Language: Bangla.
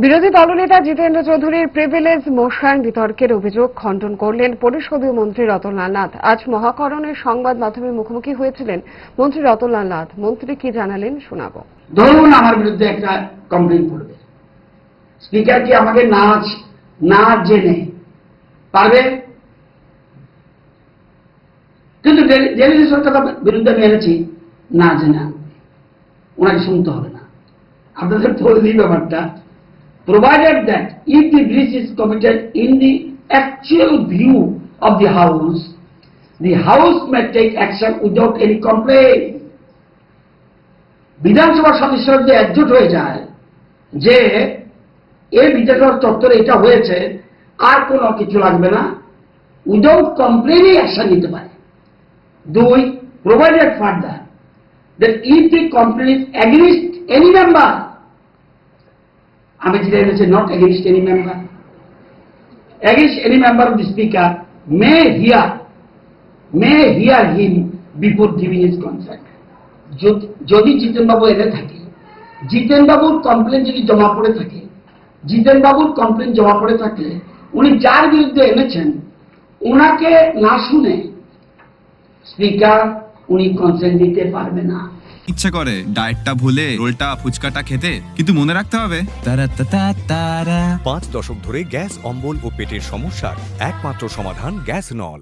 বিরোধী দলনেতা জিতেন্দ্র চৌধুরীর প্রিভিলেজ মোশন বিতর্কের অভিযোগ খণ্ডন করলেন পরিষদীয় মন্ত্রী রতনলাল নাথ। আজ মহাকরণের সংবাদ মাধ্যমের মুখোমুখি হয়েছিলেন মন্ত্রী রতনলাল নাথ। মন্ত্রী কি জানালেন শোনাবো। ধরুন আমার বিরুদ্ধে একটা কমপ্লেন করবে, স্পিকার কি আমাকে না জেনে পারবে? কিন্তু জেনে সরকার বিরুদ্ধে আমি এনেছি না জেনে ওনাকে শুনতে হবে না। আপনাদের বলে দিই ব্যাপারটা, provided that if the breach is committed in the actual view of the House may take action without any complaint. বিধানসভার সদস্যরা যে একজোট হয়ে যায় যে এই বিধানসভার চত্বরে এটা হয়েছে, আর কোনো কিছু লাগবে না, উইদাউট কমপ্লেনই অ্যাকশন নিতে পারে। দুই, provided further that if the complaint is against any member, আমি যেটা এনেছি not against any member, against any member of the speaker may hear him before giving his consent. যদি জিতেনবাবু এনে থাকে, জিতেনবাবুর কমপ্লেন যদি জমা পড়ে থাকে, জিতেনবাবুর কমপ্লেন জমা পড়ে থাকলে উনি যার বিরুদ্ধে এনেছেন ওনাকে না শুনে স্পিকার উনি কনসেন্ট দিতে পারবে না। ইচ্ছে করে ডায়েটটা ভুলে রোলটা ফুচকাটা খেতে, কিন্তু মনে রাখতে হবে 5 দশক ধরে গ্যাস, অম্বল ও পেটের সমস্যার একমাত্র সমাধান গ্যাস নল।